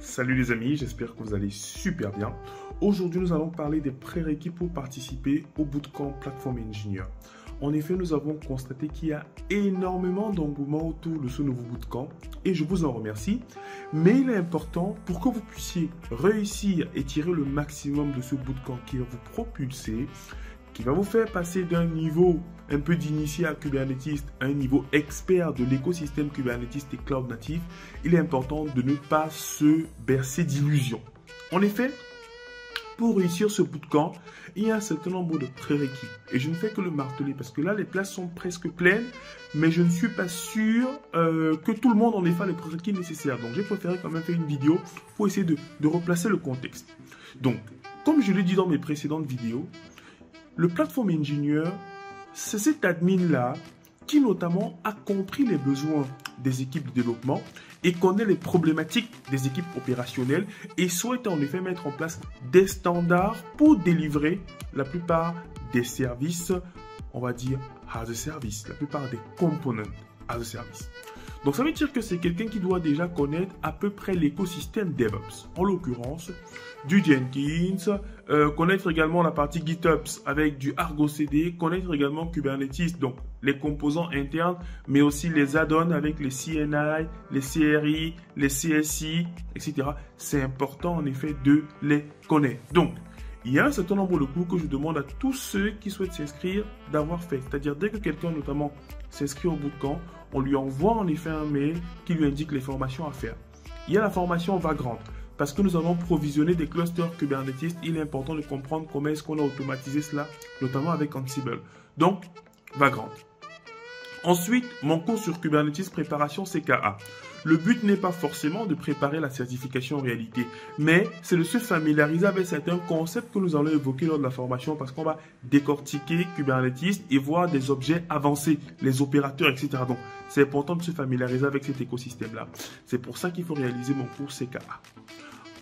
Salut les amis, j'espère que vous allez super bien. Aujourd'hui, nous allons parler des prérequis pour participer au Bootcamp Platform Engineer. En effet, nous avons constaté qu'il y a énormément d'engouement autour de ce nouveau bootcamp et je vous en remercie. Mais il est important pour que vous puissiez réussir et tirer le maximum de ce bootcamp qui va vous propulser, qui va vous faire passer d'un niveau un peu d'initié à Kubernetes à un niveau expert de l'écosystème Kubernetes et Cloud Native. Il est important de ne pas se bercer d'illusions. En effet, pour réussir ce bootcamp, il y a un certain nombre de prérequis. Et je ne fais que le marteler parce que là, les places sont presque pleines, mais je ne suis pas sûr que tout le monde en ait fait les prérequis nécessaires. Donc, j'ai préféré quand même faire une vidéo pour essayer de replacer le contexte. Donc, comme je l'ai dit dans mes précédentes vidéos, le Platform Engineer, c'est cet admin-là qui notamment a compris les besoins des équipes de développement et connaît les problématiques des équipes opérationnelles et souhaite en effet mettre en place des standards pour délivrer la plupart des services, on va dire, as a service, la plupart des components as a service. Donc ça veut dire que c'est quelqu'un qui doit déjà connaître à peu près l'écosystème DevOps, en l'occurrence du Jenkins, connaître également la partie GitOps avec du Argo CD, connaître également Kubernetes, donc les composants internes, mais aussi les add-ons avec les CNI, les CRI, les CSI, etc. C'est important en effet de les connaître. Donc, il y a un certain nombre de cours que je demande à tous ceux qui souhaitent s'inscrire d'avoir fait. C'est-à-dire dès que quelqu'un notamment s'inscrit au bootcamp, on lui envoie en effet un mail qui lui indique les formations à faire. Il y a la formation Vagrant. Parce que nous avons provisionné des clusters Kubernetes, il est important de comprendre comment est-ce qu'on a automatisé cela, notamment avec Ansible. Donc, Vagrant. Ensuite, mon cours sur Kubernetes préparation CKA. Le but n'est pas forcément de préparer la certification en réalité, mais c'est de se familiariser avec certains concepts que nous allons évoquer lors de la formation parce qu'on va décortiquer Kubernetes et voir des objets avancés, les opérateurs, etc. Donc, c'est important de se familiariser avec cet écosystème-là. C'est pour ça qu'il faut réaliser mon cours CKA.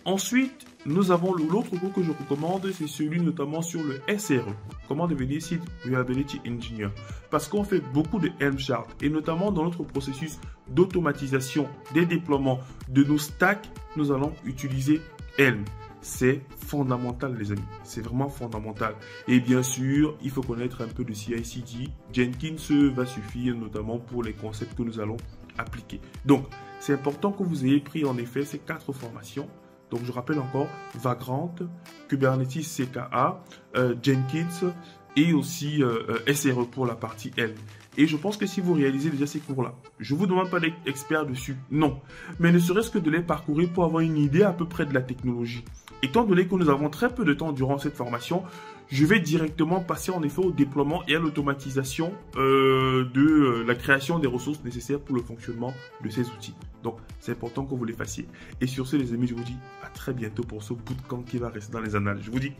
Ensuite, nous avons l'autre cours que je recommande, c'est celui notamment sur le SRE, comment devenir Site Reliability Engineer. Parce qu'on fait beaucoup de Helm chart et notamment dans notre processus d'automatisation des déploiements de nos stacks, nous allons utiliser Helm. C'est fondamental les amis, c'est vraiment fondamental. Et bien sûr, il faut connaître un peu de CI/CD. Jenkins va suffire notamment pour les concepts que nous allons appliquer. Donc, c'est important que vous ayez pris en effet ces 4 formations. Donc, je rappelle encore, Vagrant, Kubernetes CKA, Jenkins et aussi SRE pour la partie Helm. Et je pense que si vous réalisez déjà ces cours-là, je ne vous demande pas d'être expert dessus, non. Mais ne serait-ce que de les parcourir pour avoir une idée à peu près de la technologie. Étant donné que nous avons très peu de temps durant cette formation, je vais directement passer en effet au déploiement et à l'automatisation de la création des ressources nécessaires pour le fonctionnement de ces outils. Donc, c'est important que vous les fassiez. Et sur ce, les amis, je vous dis à très bientôt pour ce bootcamp qui va rester dans les annales. Je vous dis,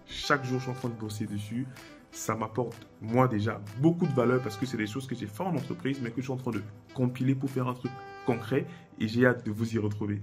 chaque jour, je suis en train de bosser dessus. Ça m'apporte, moi déjà, beaucoup de valeur parce que c'est des choses que j'ai fait en entreprise, mais que je suis en train de compiler pour faire un truc concret. Et j'ai hâte de vous y retrouver.